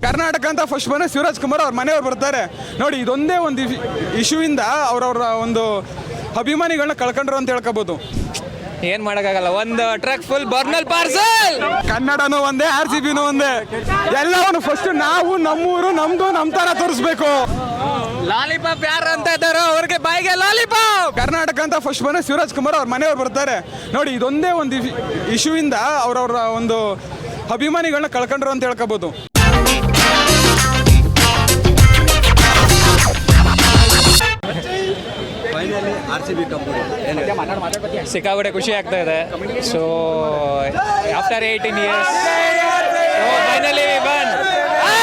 ಕರ್ನಾಟಕ ಅಂತ ಫಸ್ಟ್ ಬಂದರೆ ಶಿವರಾಜ್ ಕುಮಾರ್ ಅವ್ರ ಮನೆಯವ್ರು ಬರ್ತಾರೆ ನೋಡಿ. ಇದೊಂದೇ ಒಂದು ಇಶ್ಯೂಯಿಂದ ಅವ್ರವ್ರ ಒಂದು ಅಭಿಮಾನಿಗಳನ್ನ ಕಳ್ಕೊಂಡ್ರು ಅಂತ ಹೇಳ್ಕೋಬಹುದು. ಏನ್ ಮಾಡೋಕ್ಕಾಗಲ್ಲ, ಒಂದು ಟ್ರಕ್ ಫುಲ್ ಬರ್ನಲ್ ಪಾರ್ಸಲ್. ಕನ್ನಡನೂ ಒಂದೇ, RCBನೂ ಒಂದೇ. ಎಲ್ಲವನ್ನು ಫಸ್ಟ್ ನಾವು ನಮ್ಮೂರು ನಮ್ದು ನಮ್ಮ ತರ ತೋರಿಸ್ಬೇಕು. ಲಾಲಿಪಾಪ್ ಯಾರು ಅಂತ ಇದ್ದಾರೋ ಅವ್ರಿಗೆ ಬಾಯಿಗೆ ಲಾಲಿಪಾಪ್. ಕರ್ನಾಟಕ ಅಂತ ಫಸ್ಟ್ ಬಂದರೆ ಶಿವರಾಜ್ ಕುಮಾರ್ ಅವ್ರ ಮನೆಯವ್ರು ಬರ್ತಾರೆ ನೋಡಿ. ಇದೊಂದೇ ಒಂದು ಇಶ್ಯೂಯಿಂದ ಅವ್ರವ್ರ ಒಂದು ಅಭಿಮಾನಿಗಳನ್ನ ಕಳ್ಕೊಂಡ್ರು ಅಂತ ಹೇಳ್ಕೋಬಹುದು. ಸಿಕ್ಕಾಪಟ್ಟೆ ಖುಷಿ ಆಗ್ತಾ ಇದೆ. So after 18 years finally won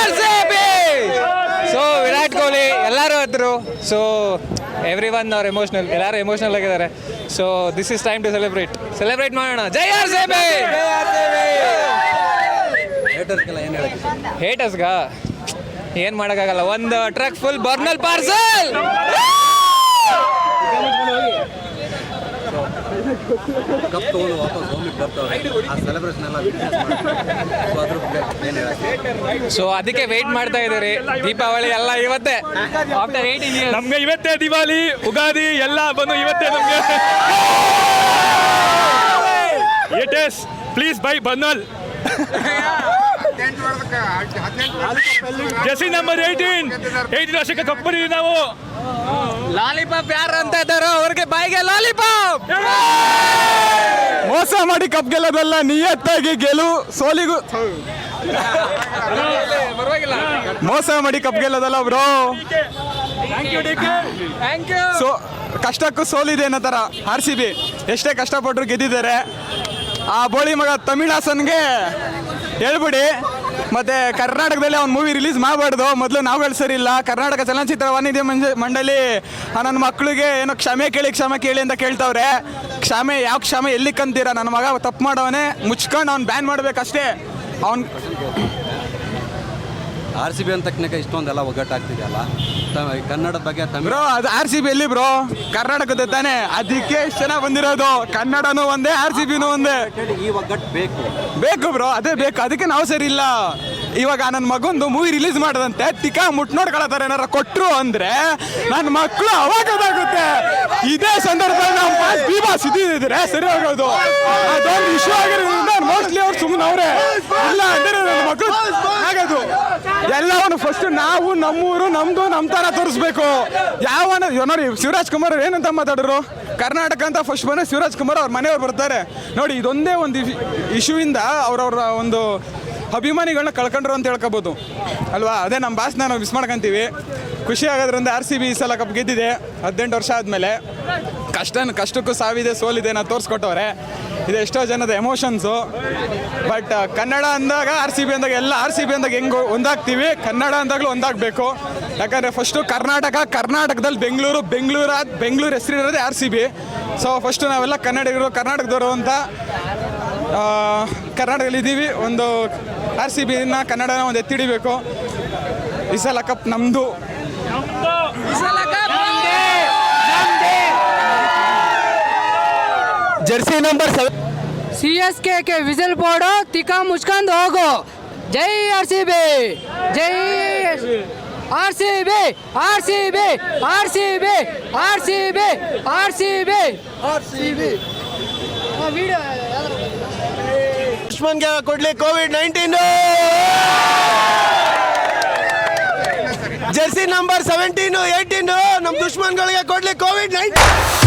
RCB. So Virat Kohli ಎಲ್ಲರೂ ಇದ್ರು. ಸೊ ಎವ್ರಿ ಒನ್ ಅವ್ರು ಎಮೋಷನಲ್, ಎಲ್ಲರೂ ಎಮೋಷನಲ್ ಆಗಿದ್ದಾರೆ. So this is time to celebrate ಮಾಡೋಣ. ಜೈ RCB. ಹೇಟರ್ಸ್ಗ ಏನು ಮಾಡೋಕ್ಕಾಗಲ್ಲ, ಒಂದು truck full Burnol parcel. So ಅದಕ್ಕೆ ವೆಯ್ಟ್ ಮಾಡ್ತಾ ಇದ್ದೀರಿ. ದೀಪಾವಳಿ ಎಲ್ಲ ಇವತ್ತೇ, ಆಫ್ಟರ್ 18 years ನಮ್ಗೆ ಇವತ್ತೇ ದಿವಾಲಿ, ಉಗಾದಿ ಎಲ್ಲ ಬಂದು ಇವತ್ತೇ ನಮ್ಗೆ. ಏಟೆಸ್ ಪ್ಲೀಸ್ ಬೈ ಬರ್ನಲ್. ಜೆರ್ಸಿ ನಂಬರ್ 18 ವರ್ಷಕ್ಕೆ ಕಪ್ಪರಿ ನಾವು. ಲಾಲಿಪಾಪ್ ಯಾರು ಅಂತ ಇದ್ದಾರೋ ಅವ್ರಿಗೆ ಬಾಯಿಗೆ ಲಾಲಿಪಾಪ್. ಮೋಸ ಮಾಡಿ ಕಪ್ ಗೆಲ್ಲೋದಲ್ಲ, ನಿಯತ್ತಾಗಿ ಸೋಲಿಗೂ ಮೋಸ ಮಾಡಿ ಕಪ್ ಗೆಲ್ಲೋದಲ್ಲ ಬ್ರೋ. ಸೊ ಕಷ್ಟಕ್ಕೂ ಸೋಲಿದೆ ಅನ್ನೋ ಥರ RCB ಎಷ್ಟೇ ಕಷ್ಟಪಟ್ಟರು ಗೆದ್ದಿದ್ದಾರೆ. ಆ ಬೋಳಿ ಮಗ ತಮಿಳಾಸನ್ಗೆ ಹೇಳ್ಬಿಡಿ. ಮತ್ತು ಕರ್ನಾಟಕದಲ್ಲಿ ಅವ್ನು ಮೂವಿ ರಿಲೀಸ್ ಮಾಡಬಾರ್ದು. ಮೊದಲು ನಾವುಗಳು ಸರಿ ಇಲ್ಲ. ಕರ್ನಾಟಕ ಚಲನಚಿತ್ರ ವಾಣಿಜ್ಯ ಮಂಡಳಿ ನನ್ನ ಮಕ್ಕಳಿಗೆ ಏನೋ ಕ್ಷಮೆ ಕೇಳಿ ಅಂತ ಕೇಳ್ತವ್ರೆ. ಯಾವ ಕ್ಷಮೆ ಎಲ್ಲಿ ಕಂತೀರ? ನನ್ನ ಮಗ ತಪ್ಪು ಮಾಡೋವನೇ, ಮುಚ್ಕೊಂಡು ಅವ್ನು ಬ್ಯಾನ್ ಮಾಡಬೇಕಷ್ಟೇ. ಅವ್ನು RCB ಅಂತ ತಕ್ಕನಕ್ಕೆ ಇಷ್ಟೊಂದೆಲ್ಲ ಒಗ್ಗಟ್ಟಾಗ್ತಿದೆಯಲ್ಲ ಕನ್ನಡದ ಬಗ್ಗೆ. ಬ್ರೋ ಅದು RCB ಎಲ್ಲಿ ಬ್ರೋ? ಕರ್ನಾಟಕದ ತಾನೆ, ಅದಕ್ಕೆ ಎಷ್ಟು ಜನ ಬಂದಿರೋದು. ಕನ್ನಡನೂ ಒಂದೇ, RCBನೂ ಒಂದೇ. ಈ ಒಗ್ಗಟ್ಟು ಬೇಕು ಬ್ರೋ, ಅದೇ ಬೇಕು. ಅದಕ್ಕೆ ನಾವು ಸರಿ ಇಲ್ಲ. ಇವಾಗ ನನ್ನ ಮಗಂದು ಮೂವಿ ರಿಲೀಸ್ ಮಾಡದಂತೆ ತಿಕ್ಕ ನೋಡ್ಕೊಳತಾರೆ ಏನಾರ ಕೊಟ್ಟರು ಅಂದರೆ ನನ್ನ ಮಕ್ಕಳು ಅವಾಗ ಗೊತ್ತಾಗುತ್ತೆ. ಇದೇ ಸಂದರ್ಭದಲ್ಲಿ ನಮ್ಮ ಬಾಸ್ ಇದ್ದಿದ್ರೆ ಸರಿ ಹೋಗೋದು. ಅದೊಂದು ಇಶ್ಯೂ ಆಗಿರೋದ್ರಿಂದ ಮೋಸ್ಟ್ಲಿ ಅವ್ರು ಸುಮ್ಮನೆ ಅವರೇ ಇಲ್ಲ ಅಂದರೆ ನನ್ನ ಮಕ್ಕಳು ಆಗೋದು. ಎಲ್ಲವನ್ನು ಫಸ್ಟ್ ನಾವು ನಮ್ಮೂರು ನಮ್ದು ನಮ್ಮ ತರ ತೋರಿಸ್ಬೇಕು. ನೋಡಿ ಶಿವರಾಜ್ ಕುಮಾರ್ ಏನಂತ ಮಾತಾಡಿದ್ರು, ಕರ್ನಾಟಕ ಅಂತ ಫಸ್ಟ್ ಬಂದರೆ ಶಿವರಾಜ್ ಕುಮಾರ್ ಅವ್ರ ಮನೆಯವ್ರು ಬರ್ತಾರೆ ನೋಡಿ. ಇದೊಂದೇ ಒಂದು ಇಶ್ಯೂಯಿಂದ ಅವ್ರವ್ರ ಒಂದು ಅಭಿಮಾನಿಗಳನ್ನ ಕಳ್ಕೊಂಡ್ರು ಅಂತ ಹೇಳ್ಕೋಬೋದು ಅಲ್ವಾ. ಅದೇ ನಮ್ಮ ಬಾಸ್ನ ನಾವು ಮಿಸ್ ಮಾಡ್ಕೊಂತೀವಿ. ಖುಷಿ ಆಗೋದ್ರಿಂದ RCB ಈ ಸಲ ಕಪ್ ಗೆದ್ದಿದೆ 18 ವರ್ಷ ಆದಮೇಲೆ. ಕಷ್ಟಕ್ಕೂ ಸಾವಿದೆ, ಸೋಲಿದೆ ನಾವು ತೋರಿಸ್ಕೊಟ್ಟವ್ರೆ. ಇದು ಎಷ್ಟೋ ಜನದ ಎಮೋಷನ್ಸು. ಬಟ್ ಕನ್ನಡ ಅಂದಾಗ RCB ಅಂದಾಗ ಎಲ್ಲ RCB ಅಂದಾಗ ಹೆಂಗೆ ಒಂದಾಗ್ತೀವಿ, ಕನ್ನಡ ಅಂದಾಗಲೂ ಒಂದಾಗಬೇಕು. ಯಾಕಂದರೆ ಫಸ್ಟು ಕರ್ನಾಟಕದಲ್ಲಿ ಬೆಂಗಳೂರು ಹೆಸರಿರೋದೇ RCB. ಸೊ ಫಸ್ಟು ನಾವೆಲ್ಲ ಕರ್ನಾಟಕದವರು ಅಂತ ಕರ್ನಾಟಕದಲ್ಲಿದ್ದೀವಿ. ಒಂದು RCBನ ಕನ್ನಡನ ಒಂದು ಎತ್ತಿಡಿಬೇಕು. ಈ ಸಲ ಕಪ್ ನಮ್ಮದು. ಜೆರ್ಸಿ ನಂಬರ್ CSK के विजल पोड़ो, तिका मुस्कान होगो. जय RCB, जय RCB, RCB, RCB, RCB, RCB, RCB. ದುಶ್ಮನ್ಗೆ ಕೊಡ್ಲಿ COVID-19. ಜೆರ್ಸಿ ನಂಬರ್ 17, 18 ನಮ್ಮ ದುಶ್ಮನ್ಗಳಿಗೆ ಕೊಡ್ಲಿ COVID-19.